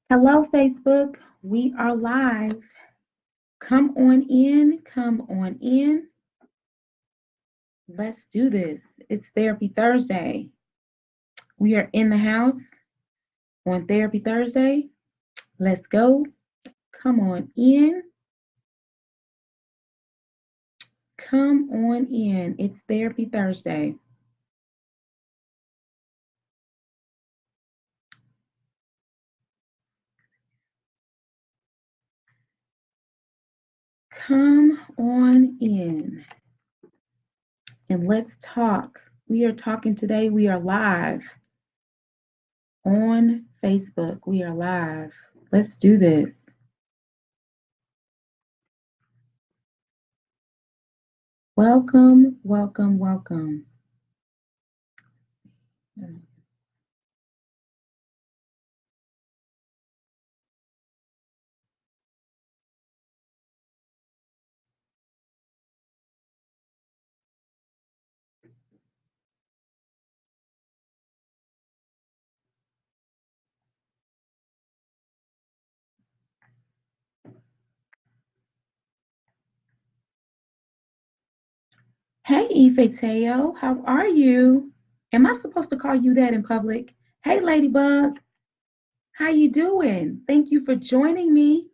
Hello, Facebook. We are live. Come on in. Come on in. Let's do this. It's Therapy Thursday. We are in the house on Therapy Thursday. Let's go. Come on in. Come on in. It's Therapy Thursday. Come on in and let's talk. We are talking today. We are live on Facebook. We are live. Let's do this. Welcome, welcome, welcome. Hey, Ifeteo, how are you? Am I supposed to call you that in public? Hey, Ladybug, how you doing? Thank you for joining me.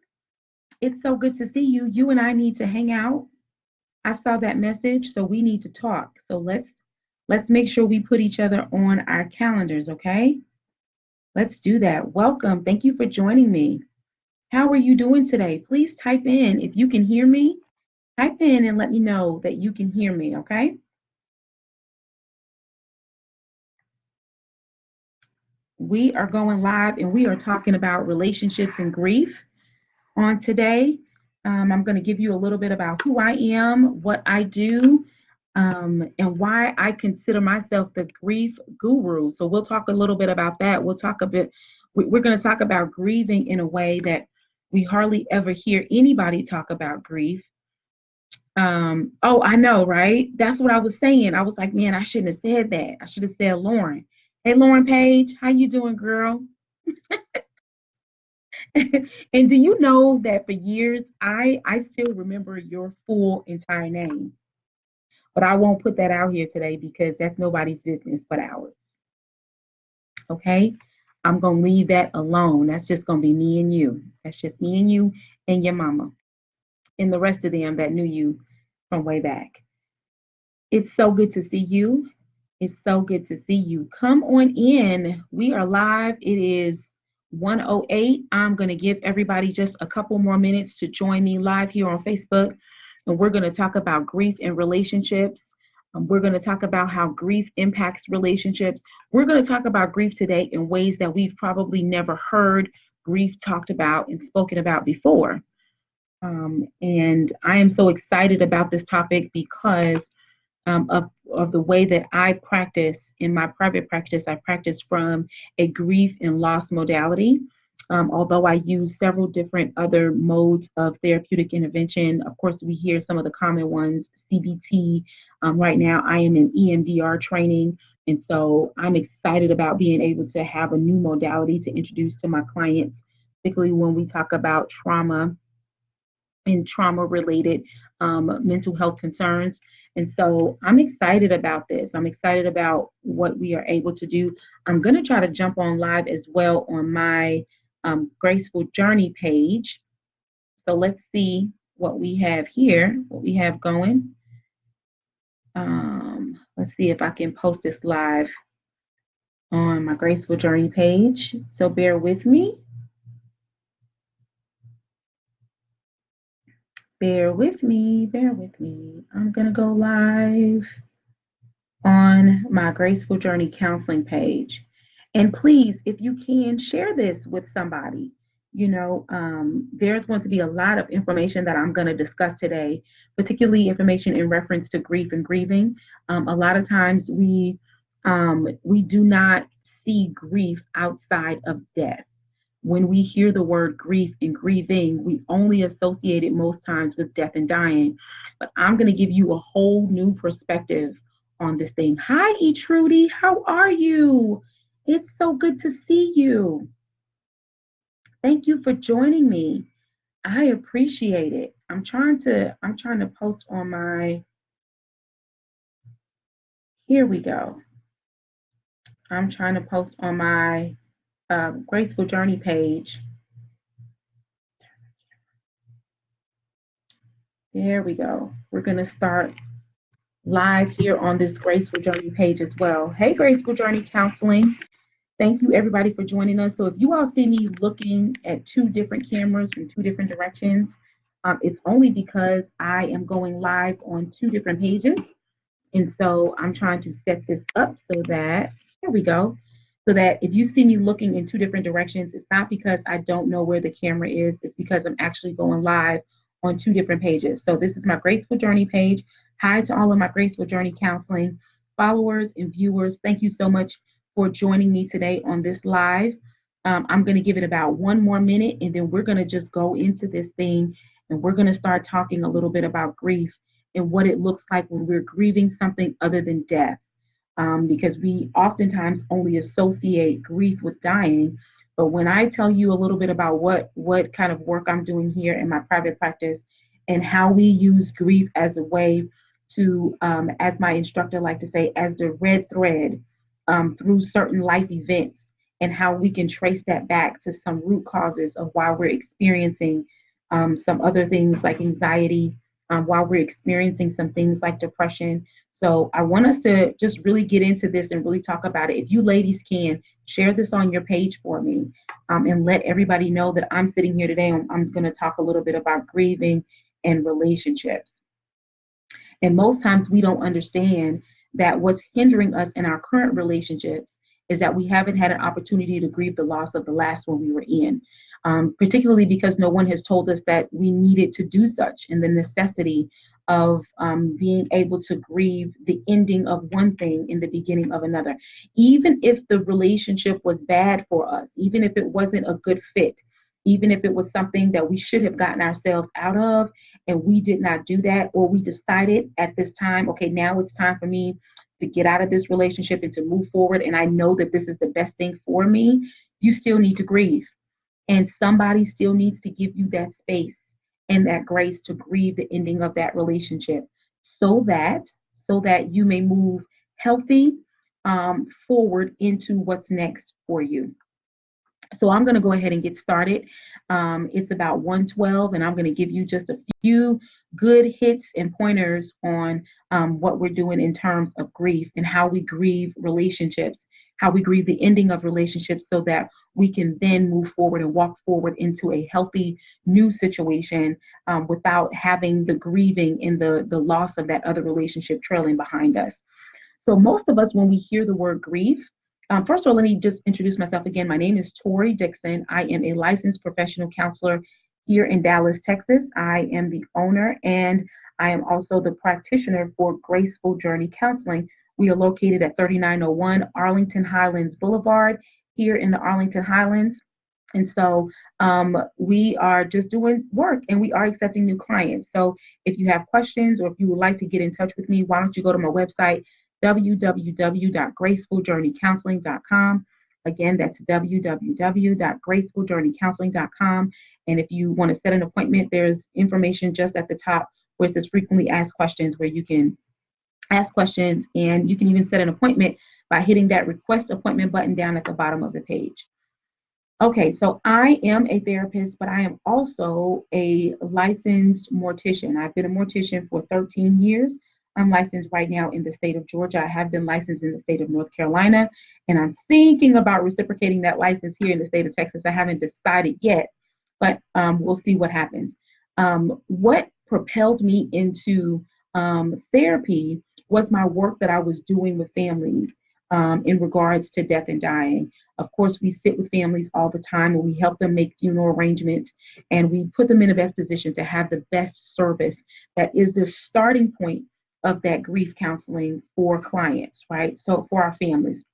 It's so good to see you. You and I need to hang out. I saw that message, so we need to talk. So let's make sure we put each other on our calendars, okay? Let's do that. Welcome. Thank you for joining me. How are you doing today? Please type in if you can hear me. Type in and let me know that you can hear me, okay? We are going live and we are talking about relationships and grief on today. I'm going to give you a little bit about who I am, what I do, and why I consider myself the grief guru. So we'll talk a little bit about that. We'll talk a bit, we're going to talk about grieving in a way that we hardly ever hear anybody talk about grief. Oh, I know, right? That's what I was saying. I was like, man, I shouldn't have said that. I should have said Lauren. Hey, Lauren Page, how you doing, girl? And do you know that for years I still remember your full entire name, but I won't put that out here today because that's nobody's business but ours. Okay, I'm gonna leave that alone. That's just gonna be me and you. That's just me and you and your mama and the rest of them that knew you from way back. It's so good to see you. It's so good to see you. Come on in. We are live. It is 1:08. I'm going to give everybody just a couple more minutes to join me live here on Facebook. And we're going to talk about grief and relationships. We're going to talk about how grief impacts relationships. We're going to talk about grief today in ways that we've probably never heard grief talked about and spoken about before. And I am so excited about this topic because of the way that I practice in my private practice. I practice from a grief and loss modality. Although I use several different other modes of therapeutic intervention, of course, we hear some of the common ones, CBT. Right now, I am in EMDR training. And so I'm excited about being able to have a new modality to introduce to my clients, particularly when we talk about trauma and trauma related mental health concerns. And so I'm excited about this. I'm excited about what we are able to do. I'm going to try to jump on live as well on my Graceful Journey page. So let's see what we have here, what we have going. Let's see if I can post this live on my Graceful Journey page. So bear with me. Bear with me, bear with me. I'm going to go live on my Graceful Journey counseling page. And please, if you can, share this with somebody. There's going to be a lot of information that I'm going to discuss today, particularly information in reference to grief and grieving. A lot of times we do not see grief outside of death. When we hear the word grief and grieving, we only associate it most times with death and dying. But I'm going to give you a whole new perspective on this thing. Hi, E. Trudy. How are you? It's so good to see you. Thank you for joining me. I appreciate it. I'm trying to post on my, here we go. I'm trying to post on my Graceful Journey page. There we go. We're going to start live here on this Graceful Journey page as well. Hey, Graceful Journey Counseling. Thank you, everybody, for joining us. So if you all see me looking at two different cameras from two different directions, it's only because I am going live on two different pages. And so I'm trying to set this up so that, here we go, so that if you see me looking in two different directions, it's not because I don't know where the camera is, it's because I'm actually going live on two different pages. So this is my Graceful Journey page. Hi to all of my Graceful Journey Counseling followers and viewers. Thank you so much for joining me today on this live. I'm going to give it about one more minute and then we're going to just go into this thing and we're going to start talking a little bit about grief and what it looks like when we're grieving something other than death. Because we oftentimes only associate grief with dying. But when I tell you a little bit about what kind of work I'm doing here in my private practice and how we use grief as a way to, as my instructor like to say, as the red thread through certain life events, and how we can trace that back to some root causes of why we're experiencing some other things like anxiety, while we're experiencing some things like depression. So I want us to just really get into this and really talk about it. If you ladies can share this on your page for me, and let everybody know that I'm sitting here today. I'm going to talk a little bit about grieving and relationships. And most times we don't understand that what's hindering us in our current relationships is that we haven't had an opportunity to grieve the loss of the last one we were in, particularly because no one has told us that we needed to do such, and the necessity of being able to grieve the ending of one thing in the beginning of another. Even if the relationship was bad for us, even if it wasn't a good fit, even if it was something that we should have gotten ourselves out of, and we did not do that, or we decided at this time, okay, now it's time for me to get out of this relationship and to move forward, and I know that this is the best thing for me, you still need to grieve. And somebody still needs to give you that space and that grace to grieve the ending of that relationship so that you may move healthy forward into what's next for you. So I'm going to go ahead and get started. It's about 1:12, and I'm going to give you just a few good hits and pointers on what we're doing in terms of grief and how we grieve relationships, how we grieve the ending of relationships so that we can then move forward and walk forward into a healthy new situation without having the grieving and the loss of that other relationship trailing behind us. So most of us, when we hear the word grief, first of all, let me just introduce myself again. My name is Tori Dixon. I am a licensed professional counselor here in Dallas, Texas. I am the owner and I am also the practitioner for Graceful Journey Counseling. We are located at 3901 Arlington Highlands Boulevard here in the Arlington Highlands. And so we are just doing work and we are accepting new clients. So if you have questions or if you would like to get in touch with me, why don't you go to my website, www.gracefuljourneycounseling.com. Again, that's www.gracefuljourneycounseling.com. And if you want to set an appointment, there's information just at the top where it says frequently asked questions, where you can ask questions and you can even set an appointment by hitting that request appointment button down at the bottom of the page. Okay, so I am a therapist, but I am also a licensed mortician. I've been a mortician for 13 years. I'm licensed right now in the state of Georgia. I have been licensed in the state of North Carolina, and I'm thinking about reciprocating that license here in the state of Texas. I haven't decided yet, but we'll see what happens. What propelled me into therapy was my work that I was doing with families in regards to death and dying. Of course, we sit with families all the time and we help them make funeral arrangements and we put them in the best position to have the best service that is the starting point of that grief counseling for clients, right? So for our families.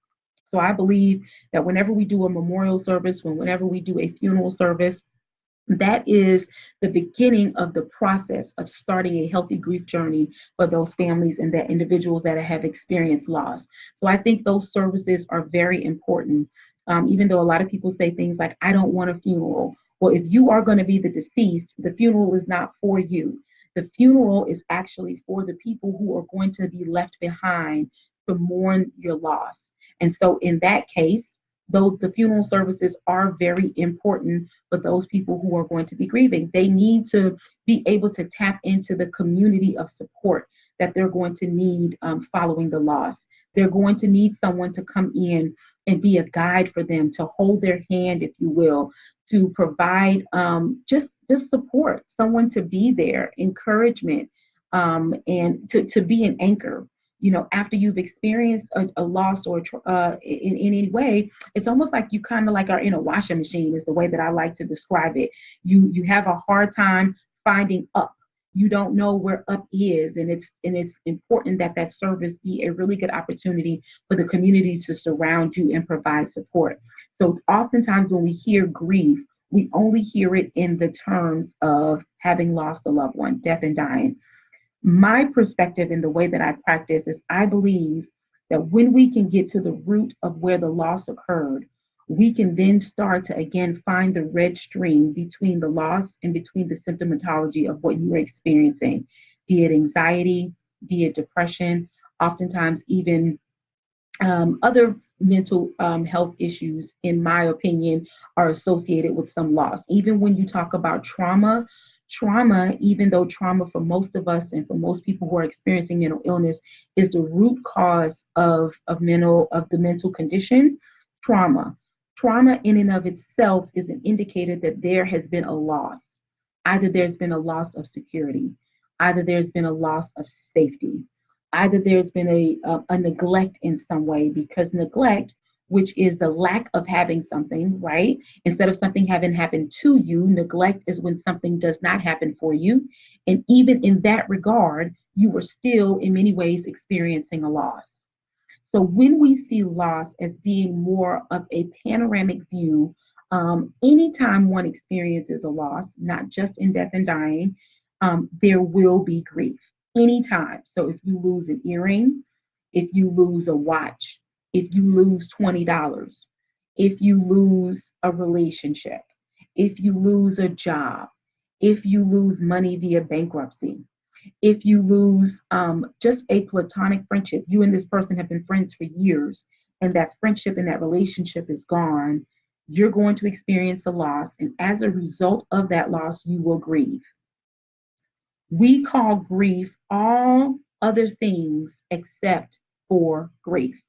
So I believe that whenever we do a memorial service, whenever we do a funeral service, that is the beginning of the process of starting a healthy grief journey for those families and that individuals that have experienced loss. So I think those services are very important. Even though a lot of people say things like, I don't want a funeral, Well, if you are going to be the deceased, the funeral is not for you. The funeral is actually for the people who are going to be left behind to mourn your loss. And so, in that case, though the funeral services are very important for those people who are going to be grieving, they need to be able to tap into the community of support that they're going to need following the loss. They're going to need someone to come in and be a guide for them, to hold their hand, if you will, to provide just support, someone to be there, encouragement, and to be an anchor. You know, after you've experienced a loss or in any way, it's almost like you kind of like are in a washing machine, is the way that I like to describe it. You have a hard time finding up. You don't know where up is, and it's important that that service be a really good opportunity for the community to surround you and provide support. So oftentimes when we hear grief, we only hear it in the terms of having lost a loved one, death and dying. My perspective in the way that I practice is I believe that when we can get to the root of where the loss occurred, we can then start to again find the red string between the loss and between the symptomatology of what you are experiencing, be it anxiety, be it depression, oftentimes even other mental health issues, in my opinion, are associated with some loss. Even when you talk about trauma, trauma, even though trauma for most of us and for most people who are experiencing mental illness is the root cause of the mental condition, trauma. Trauma in and of itself is an indicator that there has been a loss. Either there's been a loss of security, either there's been a loss of safety, either there's been a neglect in some way, because neglect, which is the lack of having something, right? Instead of something having happened to you, neglect is when something does not happen for you. And even in that regard, you were still in many ways experiencing a loss. So when we see loss as being more of a panoramic view, anytime one experiences a loss, not just in death and dying, there will be grief anytime. So if you lose an earring, if you lose a watch, if you lose $20, if you lose a relationship, if you lose a job, if you lose money via bankruptcy, if you lose just a platonic friendship, you and this person have been friends for years, and that friendship and that relationship is gone, you're going to experience a loss. And as a result of that loss, you will grieve. We call grief all other things except for grief.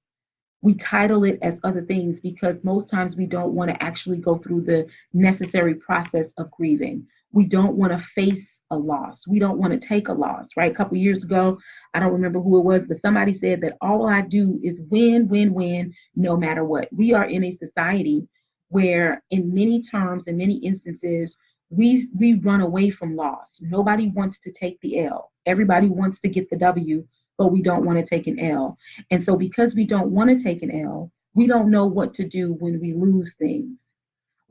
We title it as other things because most times we don't want to actually go through the necessary process of grieving. We don't want to face a loss. We don't want to take a loss, right? A couple of years ago, I don't remember who it was, but somebody said that all I do is win, win, win, no matter what. We are in a society where, in many terms, in many instances, we run away from loss. Nobody wants to take the L. Everybody wants to get the W, but we don't want to take an L. And so, because we don't want to take an L, we don't know what to do when we lose things.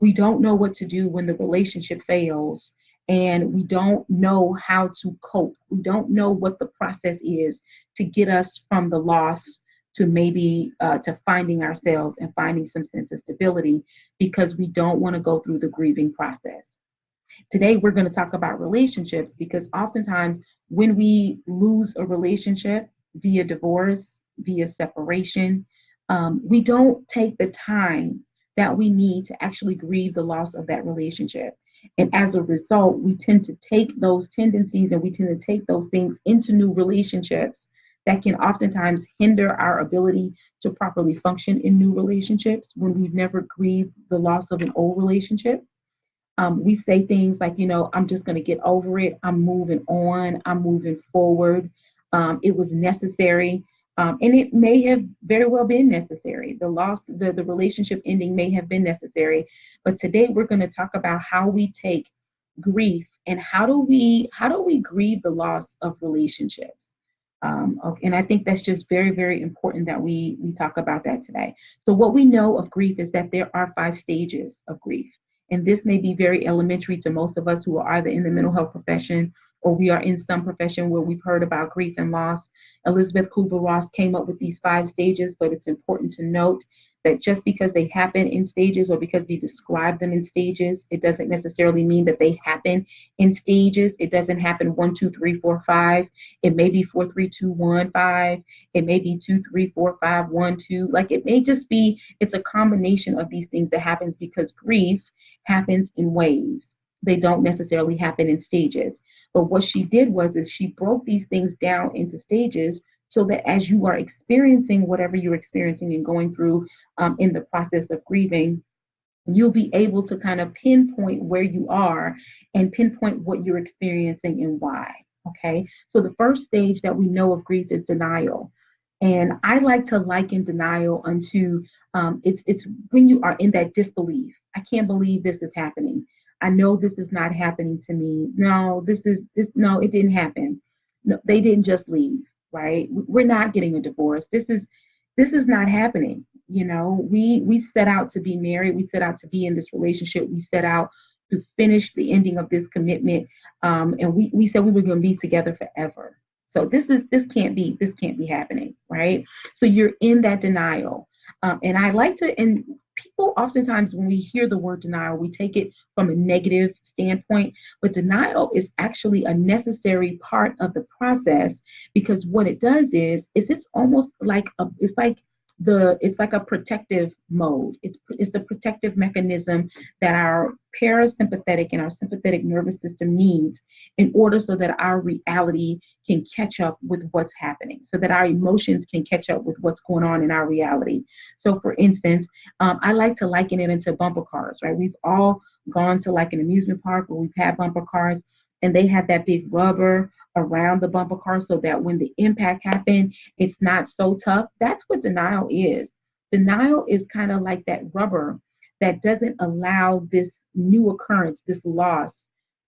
We don't know what to do when the relationship fails, and we don't know how to cope. We don't know what the process is to get us from the loss to maybe to finding ourselves and finding some sense of stability, because we don't want to go through the grieving process. Today, we're going to talk about relationships because oftentimes when we lose a relationship via divorce, via separation, we don't take the time that we need to actually grieve the loss of that relationship. And as a result, we tend to take those tendencies and we tend to take those things into new relationships that can oftentimes hinder our ability to properly function in new relationships when we've never grieved the loss of an old relationship. We say things like, I'm just going to get over it. I'm moving on. I'm moving forward. It was necessary. And it may have very well been necessary. The loss, the relationship ending may have been necessary. But today we're going to talk about how we take grief and how do we grieve the loss of relationships. Okay, and I think that's just very, very important that we talk about that today. So what we know of grief is that there are 5 stages of grief. And this may be very elementary to most of us who are either in the mental health profession or we are in some profession where we've heard about grief and loss. Elizabeth Kubler-Ross came up with these 5 stages, but it's important to note that just because they happen in stages or because we describe them in stages, it doesn't necessarily mean that they happen in stages. It doesn't happen 1, 2, 3, 4, 5. It may be 4, 3, 2, 1, 5. It may be 2, 3, 4, 5, 1, 2. Like it may just be, it's a combination of these things that happens because grief happens in waves. They don't necessarily happen in stages. But what she did was is she broke these things down into stages so that as you are experiencing whatever you're experiencing and going through in the process of grieving, you'll be able to kind of pinpoint where you are and pinpoint what you're experiencing and why. Okay. So the first stage that we know of grief is denial. And I like to liken denial unto it's when you are in that disbelief. I can't believe this is happening. I know this is not happening to me. No, no, it didn't happen. No, they didn't just leave, right? We're not getting a divorce. This is not happening. We set out to be married. We set out to be in this relationship. We set out to finish the ending of this commitment, and we said we were going to be together forever. So this can't be happening, right? So you're in that denial, and I like to, and people oftentimes when we hear the word denial, we take it from a negative standpoint, but denial is actually a necessary part of the process because what it does is it's almost like it's like a protective mode. It's the protective mechanism that our parasympathetic and our sympathetic nervous system needs in order so that our reality can catch up with what's happening, so that our emotions can catch up with what's going on in our reality. So, for instance, I like to liken it into bumper cars, right? We've all gone to like an amusement park where we've had bumper cars, and they have that big rubber around the bumper car so that when the impact happened, it's not so tough. That's what denial is. Denial is kind of like that rubber that doesn't allow this new occurrence, this loss,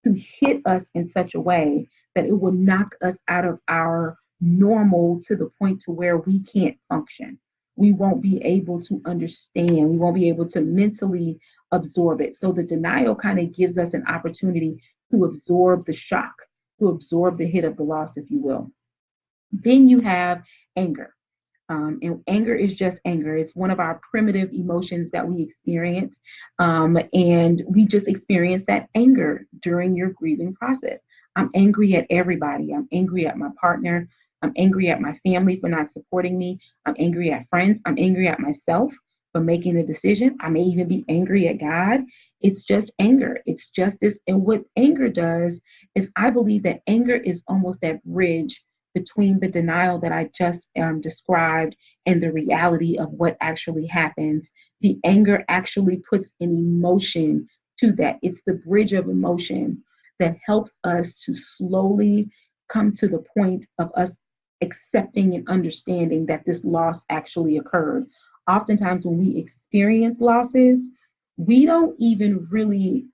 to hit us in such a way that it will knock us out of our normal to the point to where we can't function. We won't be able to understand. We won't be able to mentally absorb it. So the denial kind of gives us an opportunity to absorb the shock, to absorb the hit of the loss, if you will. Then you have anger. And anger is just anger. It's one of our primitive emotions that we experience. And we just experience that anger during your grieving process. I'm angry at everybody. I'm angry at my partner. I'm angry at my family for not supporting me. I'm angry at friends. I'm angry at myself for making a decision. I may even be angry at God. It's just anger. It's just this. And what anger does is I believe that anger is almost that bridge between the denial that I just described and the reality of what actually happens. The anger actually puts an emotion to that. It's the bridge of emotion that helps us to slowly come to the point of us accepting and understanding that this loss actually occurred. Oftentimes, when we experience losses, we don't even really,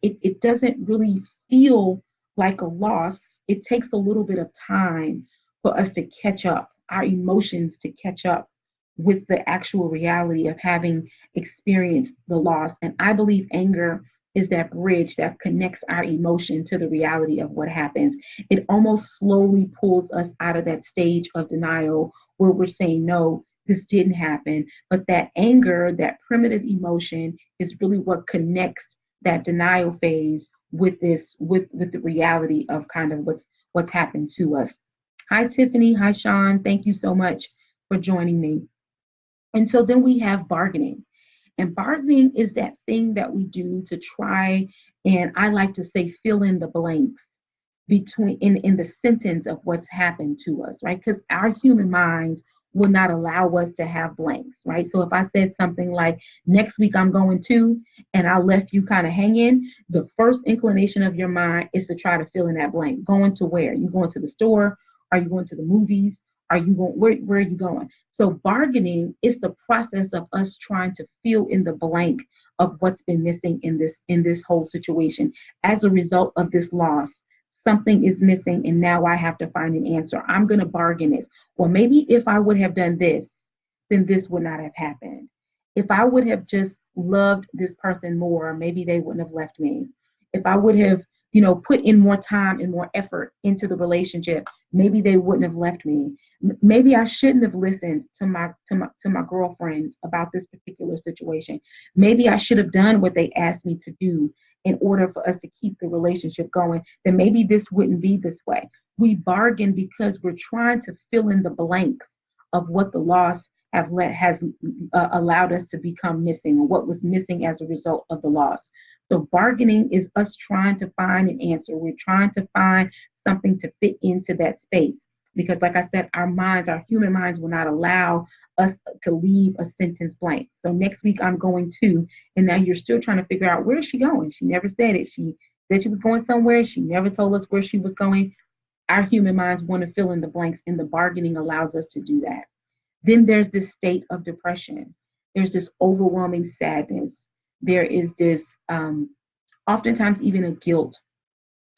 it doesn't really feel like a loss. It takes a little bit of time for us to catch up, our emotions to catch up with the actual reality of having experienced the loss. And I believe anger is that bridge that connects our emotion to the reality of what happens. It almost slowly pulls us out of that stage of denial where we're saying, no, this didn't happen. But that anger, that primitive emotion, is really what connects that denial phase with with the reality of kind of what's happened to us. Hi Tiffany, hi Sean. Thank you so much for joining me. And so then we have bargaining. And bargaining is that thing that we do to try, and I like to say fill in the blanks between in the sentence of what's happened to us, right? Because our human minds will not allow us to have blanks, right? So if I said something like next week I'm going to, and I left you kind of hanging, the first inclination of your mind is to try to fill in that blank. Going to where? You going to the store? Are you going to the movies? Are you going where are you going? So bargaining is the process of us trying to fill in the blank of what's been missing in this whole situation as a result of this loss. Something is missing and now I have to find an answer. I'm going to bargain this. Well, maybe if I would have done this, then this would not have happened. If I would have just loved this person more, maybe they wouldn't have left me. If I would have, put in more time and more effort into the relationship, maybe they wouldn't have left me. Maybe I shouldn't have listened to my girlfriends about this particular situation. Maybe I should have done what they asked me to do in order for us to keep the relationship going. Then maybe this wouldn't be this way. We bargain because we're trying to fill in the blanks of what the loss has allowed us to become missing, or what was missing as a result of the loss. So bargaining is us trying to find an answer. We're trying to find something to fit into that space, because like I said, our human minds will not allow us to leave a sentence blank. So next week I'm going to, and now you're still trying to figure out, where is she going? She never said it. She said she was going somewhere. She never told us where she was going. Our human minds want to fill in the blanks, and the bargaining allows us to do that. Then there's this state of depression. There's this overwhelming sadness. There is this, oftentimes, even a guilt,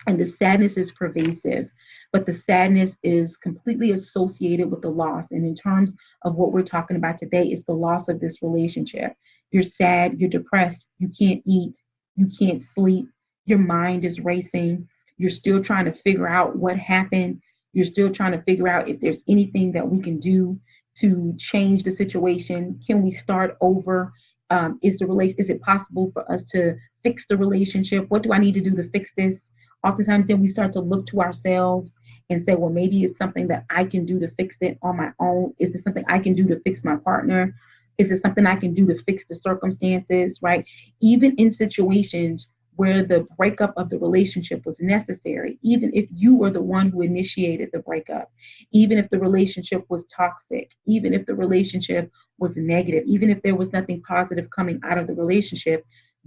and the sadness is pervasive, but the sadness is completely associated with the loss. And in terms of what we're talking about today, it's the loss of this relationship. You're sad, you're depressed, you can't eat, you can't sleep, your mind is racing, you're still trying to figure out what happened, you're still trying to figure out if there's anything that we can do to change the situation. Can we start over? Is it possible for us to fix the relationship? What do I need to do to fix this? Oftentimes, then we start to look to ourselves and say, well, maybe it's something that I can do to fix it on my own. Is it something I can do to fix my partner? Is it something I can do to fix the circumstances, right? Even in situations where the breakup of the relationship was necessary, even if you were the one who initiated the breakup, even if the relationship was toxic, even if the relationship was negative, even if there was nothing positive coming out of the relationship,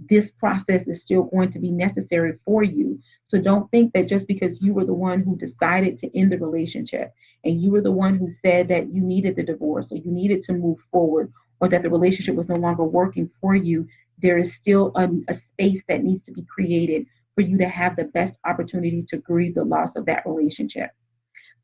this process is still going to be necessary for you. So don't think that just because you were the one who decided to end the relationship, and you were the one who said that you needed the divorce, or you needed to move forward, or that the relationship was no longer working for you, there is still a space that needs to be created for you to have the best opportunity to grieve the loss of that relationship.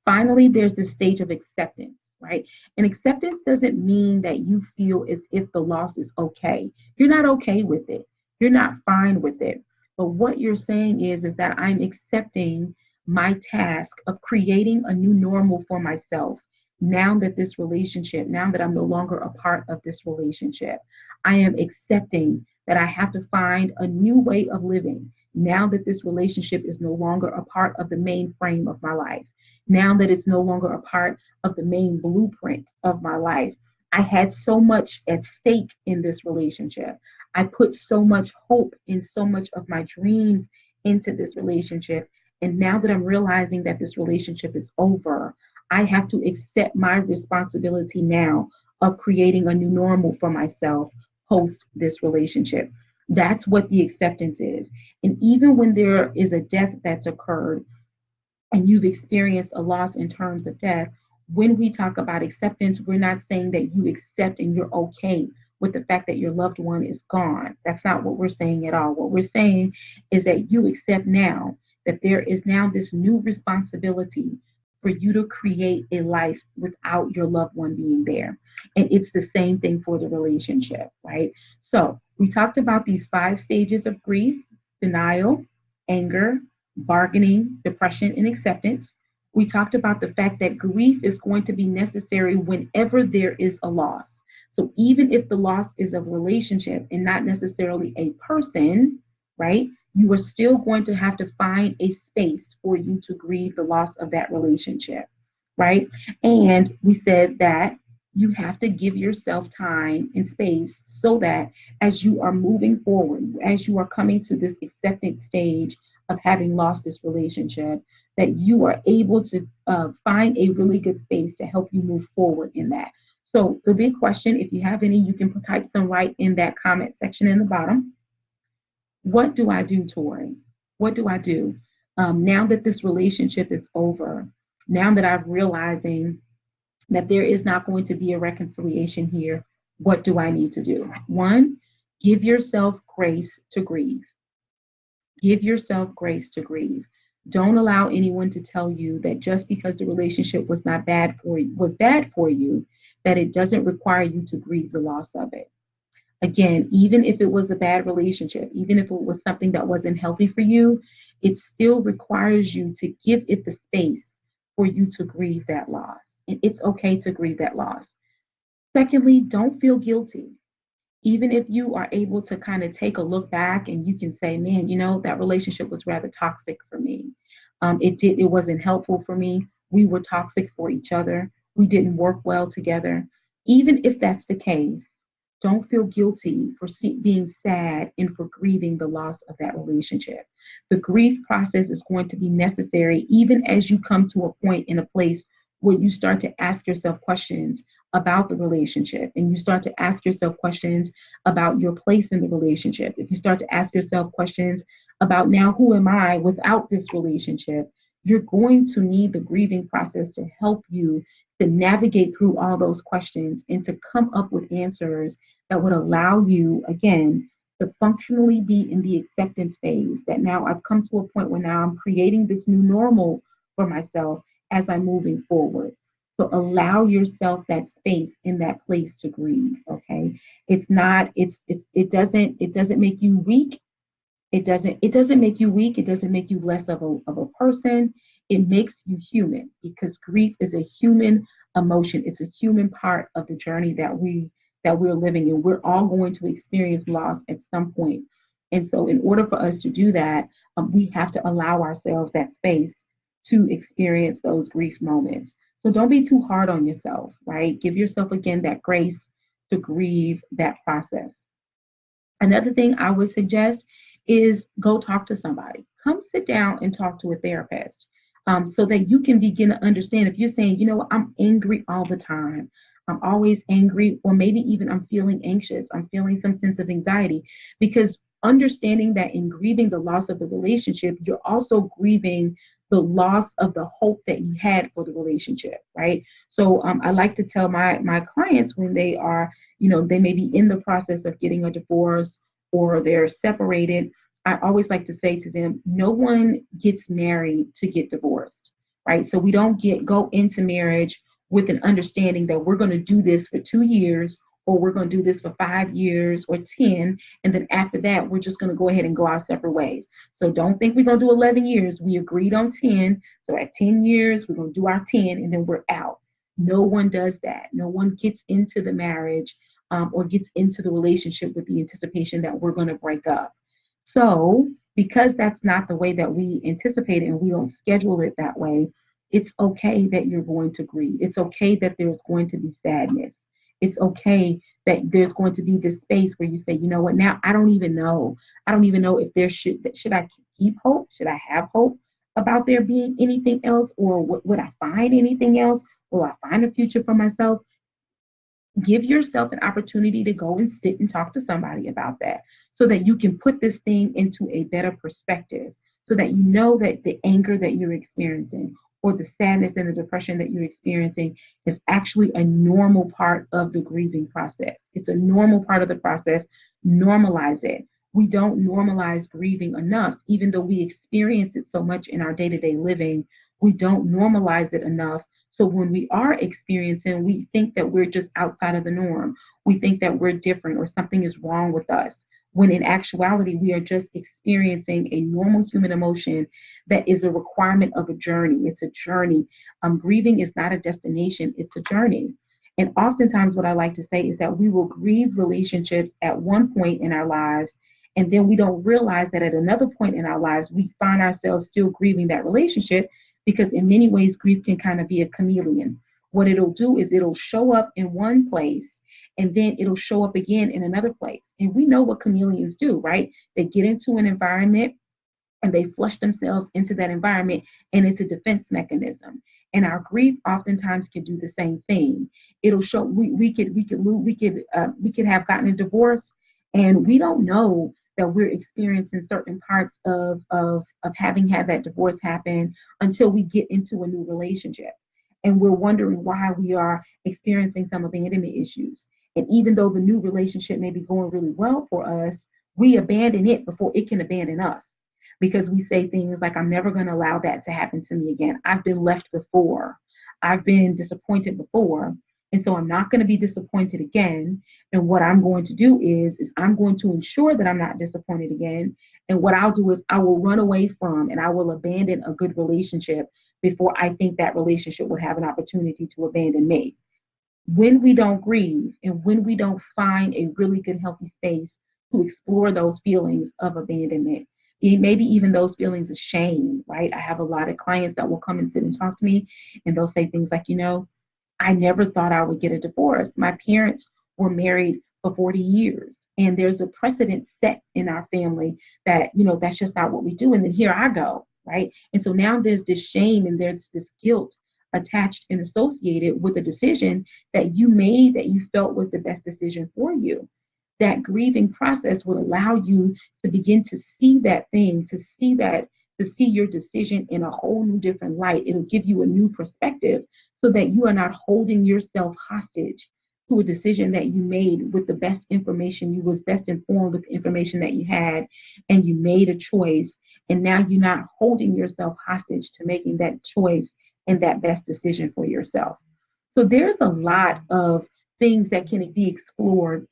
Finally, there's this stage of acceptance, right? And acceptance doesn't mean that you feel as if the loss is okay. You're not okay with it. You're not fine with it. But what you're saying is that I'm accepting my task of creating a new normal for myself. Now that I'm no longer a part of this relationship, I am accepting that I have to find a new way of living. Now that this relationship is no longer a part of the main frame of my life, now that it's no longer a part of the main blueprint of my life. I had so much at stake in this relationship. I put so much hope and so much of my dreams into this relationship. And now that I'm realizing that this relationship is over, I have to accept my responsibility now of creating a new normal for myself post this relationship. That's what the acceptance is. And even when there is a death that's occurred, and you've experienced a loss in terms of death, when we talk about acceptance, we're not saying that you accept and you're okay with the fact that your loved one is gone. That's not what we're saying at all. What we're saying is that you accept now that there is now this new responsibility for you to create a life without your loved one being there. And it's the same thing for the relationship, right? So we talked about these 5 stages of grief: denial, anger, bargaining, depression, and acceptance. We talked about the fact that grief is going to be necessary whenever there is a loss. So even if the loss is a relationship and not necessarily a person, right? You are still going to have to find a space for you to grieve the loss of that relationship, right? And we said that you have to give yourself time and space so that as you are moving forward, as you are coming to this acceptance stage of having lost this relationship, that you are able to find a really good space to help you move forward in that. So the big question, if you have any, you can type some right in that comment section in the bottom. What do I do, Tori? What do I do now that this relationship is over? Now that I'm realizing that there is not going to be a reconciliation here, what do I need to do? One, give yourself grace to grieve. Give yourself grace to grieve. Don't allow anyone to tell you that just because the relationship was bad for you, that it doesn't require you to grieve the loss of it. Again, even if it was a bad relationship, even if it was something that wasn't healthy for you, it still requires you to give it the space for you to grieve that loss. and it's okay to grieve that loss. Secondly, don't feel guilty. Even if you are able to kind of take a look back and you can say, man, that relationship was rather toxic for me. It wasn't helpful for me. We were toxic for each other. We didn't work well together. Even if that's the case, don't feel guilty for being sad and for grieving the loss of that relationship. The grief process is going to be necessary even as you come to a point in a place where you start to ask yourself questions about the relationship, and you start to ask yourself questions about your place in the relationship. If you start to ask yourself questions about, now who am I without this relationship, you're going to need the grieving process to help you to navigate through all those questions and to come up with answers that would allow you, again, to functionally be in the acceptance phase, that now I've come to a point where now I'm creating this new normal for myself as I'm moving forward. So allow yourself that space in that place to grieve. Okay. It's not, it doesn't make you weak. It doesn't make you weak. It doesn't make you less of a person. It makes you human, because grief is a human emotion. It's a human part of the journey that we're living in. We're all going to experience loss at some point. And so in order for us to do that, we have to allow ourselves that space to experience those grief moments. So don't be too hard on yourself, right? Give yourself again that grace to grieve that process. Another thing I would suggest is go talk to somebody. Come sit down and talk to a therapist, so that you can begin to understand. If you're saying, I'm angry all the time, I'm always angry, or maybe even I'm feeling anxious, I'm feeling some sense of anxiety, because understanding that in grieving the loss of the relationship, you're also grieving the loss of the hope that you had for the relationship, right? So I like to tell my clients when they are, they may be in the process of getting a divorce or they're separated. I always like to say to them, no one gets married to get divorced, right? So we don't go into marriage with an understanding that we're going to do this for 2 years, or we're going to do this for 5 years or 10. And then after that, we're just going to go ahead and go our separate ways. So don't think we're going to do 11 years. We agreed on 10. So at 10 years, we're going to do our 10 and then we're out. No one does that. No one gets into the marriage, or gets into the relationship with the anticipation that we're going to break up. So, because that's not the way that we anticipate it and we don't schedule it that way, it's okay that you're going to grieve. It's okay that there's going to be sadness. It's okay that there's going to be this space where you say, you know what, now I don't even know. I don't even know if there should I keep hope? Should I have hope about there being anything else? Or would I find anything else? Will I find a future for myself? Give yourself an opportunity to go and sit and talk to somebody about that, so that you can put this thing into a better perspective, so that you know that the anger that you're experiencing, or the sadness and the depression that you're experiencing, is actually a normal part of the grieving process. It's a normal part of the process. Normalize it. We don't normalize grieving enough, even though we experience it so much in our day-to-day living. We don't normalize it enough. So when we are experiencing, we think that we're just outside of the norm. We think that we're different or something is wrong with us. When in actuality, we are just experiencing a normal human emotion that is a requirement of a journey. It's a journey. Grieving is not a destination, it's a journey. And oftentimes, what I like to say is that we will grieve relationships at one point in our lives, and then we don't realize that at another point in our lives, we find ourselves still grieving that relationship, because in many ways, grief can kind of be a chameleon. What it'll do is it'll show up in one place and then it'll show up again in another place. And we know what chameleons do, right? They get into an environment and they flush themselves into that environment, and it's a defense mechanism. And our grief oftentimes can do the same thing. It'll show we could have gotten a divorce, and we don't know that we're experiencing certain parts of having had that divorce happen until we get into a new relationship, and we're wondering why we are experiencing some abandonment issues. And even though the new relationship may be going really well for us, we abandon it before it can abandon us, because we say things like, I'm never going to allow that to happen to me again. I've been left before. I've been disappointed before. And so I'm not going to be disappointed again. And what I'm going to do is I'm going to ensure that I'm not disappointed again. And what I'll do is I will run away from and I will abandon a good relationship before I think that relationship would have an opportunity to abandon me. When we don't grieve and when we don't find a really good, healthy space to explore those feelings of abandonment, maybe even those feelings of shame, right? I have a lot of clients that will come and sit and talk to me, and they'll say things like, I never thought I would get a divorce. My parents were married for 40 years, and there's a precedent set in our family that, that's just not what we do. And then here I go, right? And so now there's this shame and there's this guilt attached and associated with a decision that you made that you felt was the best decision for you. That grieving process will allow you to begin to see that thing, to see your decision in a whole new different light. It'll give you a new perspective so that you are not holding yourself hostage to a decision that you made with the best information. You was best informed with the information that you had, and you made a choice. And now you're not holding yourself hostage to making that choice and that best decision for yourself. So there's a lot of things that can be explored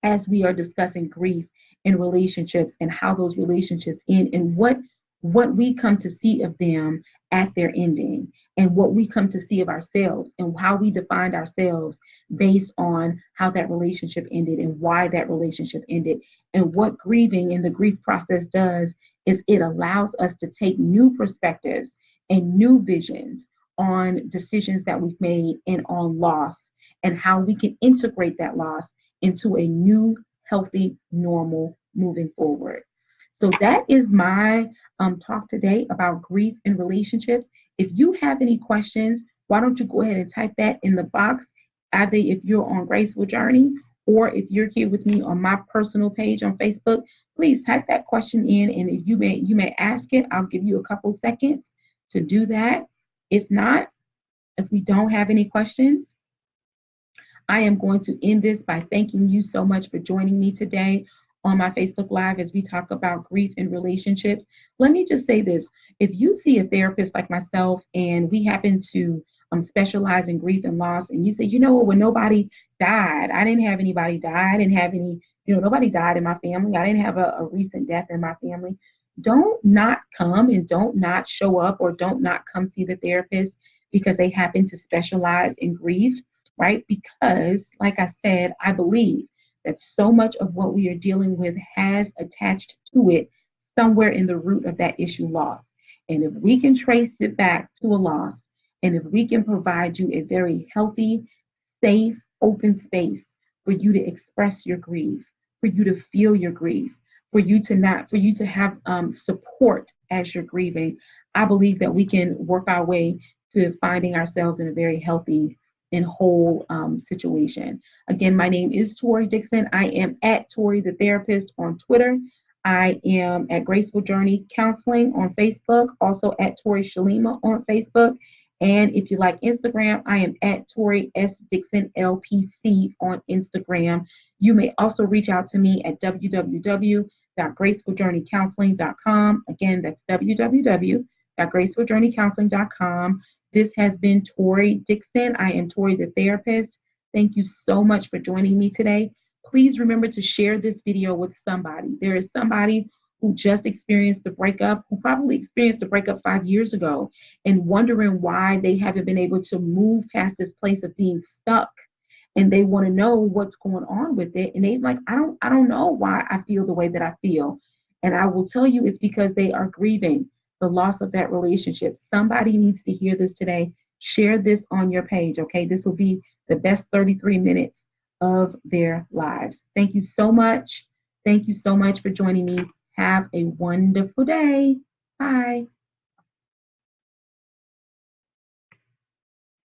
as we are discussing grief in relationships and how those relationships end and what we come to see of them at their ending, and what we come to see of ourselves and how we defined ourselves based on how that relationship ended and why that relationship ended. And what grieving and the grief process does is it allows us to take new perspectives and new visions on decisions that we've made and on loss, and how we can integrate that loss into a new, healthy, normal moving forward. So that is my talk today about grief in relationships. If you have any questions, why don't you go ahead and type that in the box, either if you're on Graceful Journey or if you're here with me on my personal page on Facebook. Please type that question in, and if you may ask it. I'll give you a couple seconds to do that. If not, if we don't have any questions, I am going to end this by thanking you so much for joining me today on my Facebook Live as we talk about grief in relationships. Let me just say this. If you see a therapist like myself and we happen to specialize in grief and loss, and you say, when nobody died, I didn't have anybody die. I didn't have any, nobody died in my family. I didn't have a recent death in my family. Don't not come and don't not show up, or don't not come see the therapist because they happen to specialize in grief, right? Because, like I said, I believe that so much of what we are dealing with has attached to it somewhere in the root of that issue, loss. And if we can trace it back to a loss, and if we can provide you a very healthy, safe, open space for you to express your grief, for you to feel your grief, for you to have support as you're grieving, I believe that we can work our way to finding ourselves in a very healthy and whole situation. Again, my name is Tori Dixon. I am at Tori the Therapist on Twitter. I am at Graceful Journey Counseling on Facebook, also at Tori Shalima on Facebook. And if you like Instagram, I am at Tori S. Dixon LPC on Instagram. You may also reach out to me at www.gracefuljourneycounseling.com. Again, that's www.gracefuljourneycounseling.com. This has been Tori Dixon. I am Tori the Therapist. Thank you so much for joining me today. Please remember to share this video with somebody. There is somebody who just experienced the breakup, who probably experienced the breakup 5 years ago, and wondering why they haven't been able to move past this place of being stuck. And they want to know what's going on with it. And they like, I don't know why I feel the way that I feel. And I will tell you it's because they are grieving the loss of that relationship. Somebody needs to hear this today. Share this on your page, okay? This will be the best 33 minutes of their lives. Thank you so much. Thank you so much for joining me. Have a wonderful day. Bye.